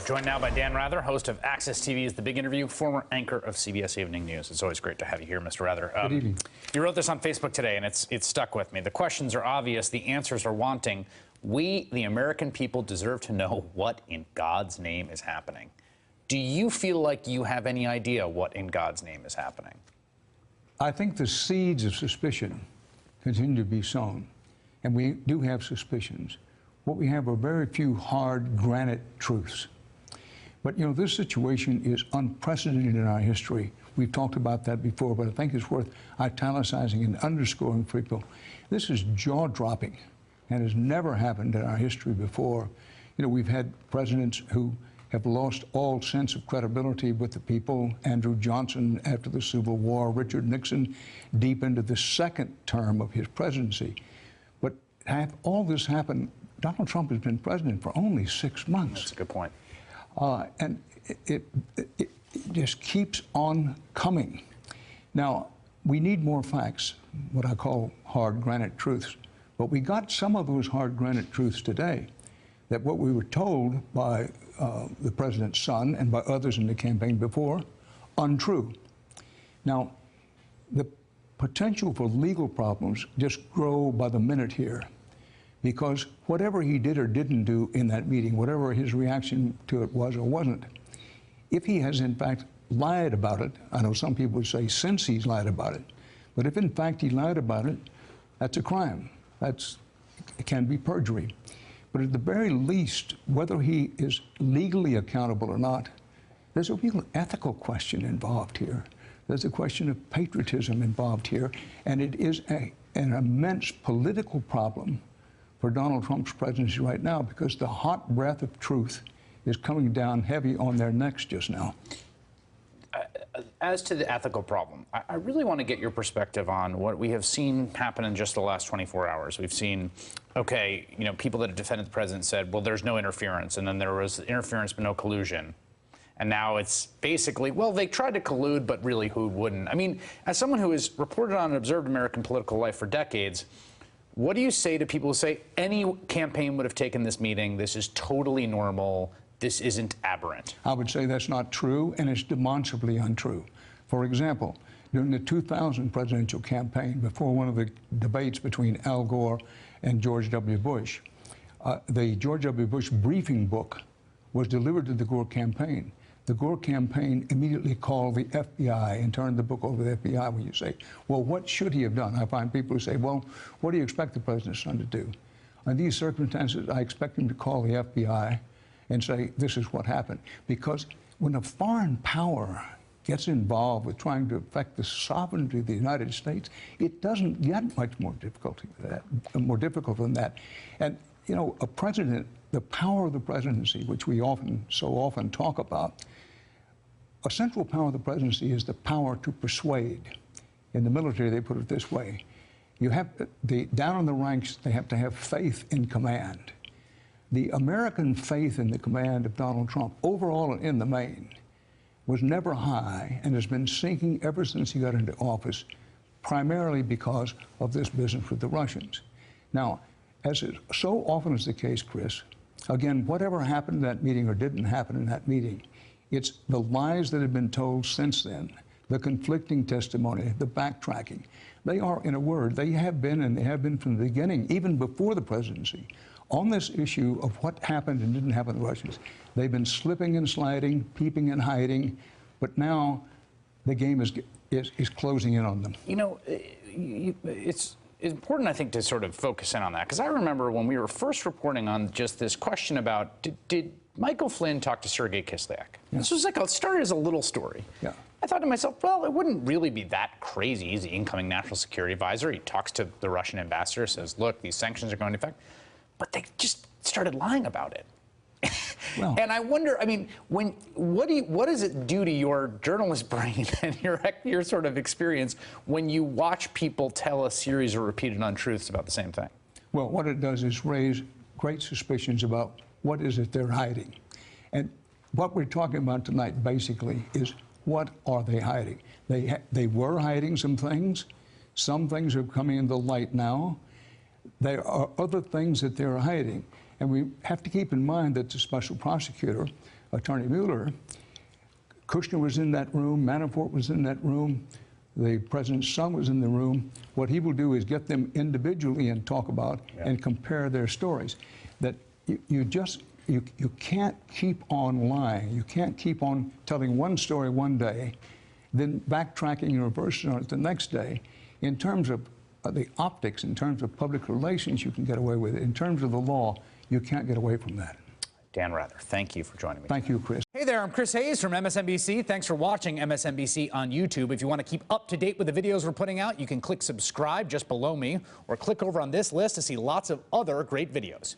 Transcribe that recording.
Joined now by Dan Rather, host of Access TV's The Big Interview, former anchor of CBS Evening News. It's always great to have you here, Mr. Rather. Good evening. You wrote this on Facebook today, and it's stuck with me. The questions are obvious. The answers are wanting. We, the American people, deserve to know what in God's name is happening. Do you feel like you have any idea what in God's name is happening? I think the seeds of suspicion continue to be sown, and we do have suspicions. What we have are very few hard granite truths. But, you know, this situation is unprecedented in our history. We've talked about that before, but I think it's worth italicizing and underscoring for people. This is jaw-dropping and has never happened in our history before. You know, we've had presidents who have lost all sense of credibility with the people. Andrew Johnson after the Civil War, Richard Nixon deep into the second term of his presidency. But to have all this happen, Donald Trump has been president for only 6 months. That's a good point. And it just keeps on coming. Now, we need more facts, what I call hard granite truths. But we got some of those hard granite truths today, that what we were told by the president's son and by others in the campaign before, untrue. Now, the potential for legal problems just grow by the minute here, because whatever he did or didn't do in that meeting, whatever his reaction to it was or wasn't, if he has in fact lied about it, I know some people would say since he's lied about it, but if in fact he lied about it, that's a crime. It can be perjury. But at the very least, whether he is legally accountable or not, there's a real ethical question involved here. There's a question of patriotism involved here, and it is an immense political problem for Donald Trump's presidency right now, because the hot breath of truth is coming down heavy on their necks just now. As to the ethical problem, I really want to get your perspective on what we have seen happen in just the last 24 hours. We've seen, okay, you know, people that have defended the president said, well, there's no interference, and then there was interference but no collusion. And now it's basically, well, they tried to collude, but really who wouldn't? I mean, as someone who has reported on and observed American political life for decades, what do you say to people who say any campaign would have taken this meeting, this is totally normal, this isn't aberrant? I would say that's not true, and it's demonstrably untrue. For example, during the 2000 presidential campaign, before one of the debates between Al Gore and George W. Bush, the George W. Bush briefing book was delivered to the Gore campaign. The Gore campaign immediately called the FBI and turned the book over to the FBI. When you say, well, what should he have done? I find people who say, well, what do you expect the president's son to do? In these circumstances, I expect him to call the FBI and say, this is what happened. Because when a foreign power gets involved with trying to affect the sovereignty of the United States, it doesn't get much more difficult than that. And, you know, a president, the power of the presidency, which we so often talk about, a central power of the presidency is the power to persuade. In the military, they put it this way. You have down in the ranks, they have to have faith in command. The American faith in the command of Donald Trump, overall and in the main, was never high and has been sinking ever since he got into office, primarily because of this business with the Russians. Now, as is so often is the case, Chris, again, whatever happened in that meeting or didn't happen in that meeting, it's the lies that have been told since then, the conflicting testimony, the backtracking. They are, in a word, they have been, and they have been from the beginning, even before the presidency, on this issue of what happened and didn't happen to the Russians. They've been slipping and sliding, peeping and hiding, but now the game is closing in on them. You know, it's important, I think, to sort of focus in on that, because I remember when we were first reporting on just this question about did Michael Flynn talk to Sergei Kislyak? Yeah. This was like, it started as a little story. Yeah. I thought to myself, well, it wouldn't really be that crazy. He's the incoming national security advisor. He talks to the Russian ambassador, says, look, these sanctions are going into effect. But they just started lying about it. Well, and I wonder, I mean, what does it do to your journalist brain and your sort of experience when you watch people tell a series of repeated untruths about the same thing? Well, what it does is raise great suspicions about what is it they're hiding. And what we're talking about tonight, basically, is what are they hiding? They were hiding some things. Some things are coming into light now. There are other things that they're hiding. And we have to keep in mind that the special prosecutor Attorney Mueller, Kushner was in that room, Manafort was in that room, the president's son was in the room. What he will do is get them individually and talk about and compare their stories. That you can't keep on lying. You can't keep on telling one story one day, then backtracking and reversing on it the next day. In terms of the optics, in terms of public relations, you can get away with it. In terms of the law, you can't get away from that. Dan Rather, thank you for joining me. Thank you, Chris. Hey there, I'm Chris Hayes from MSNBC. Thanks for watching MSNBC on YouTube. If you want to keep up to date with the videos we're putting out, you can click subscribe just below me or click over on this list to see lots of other great videos.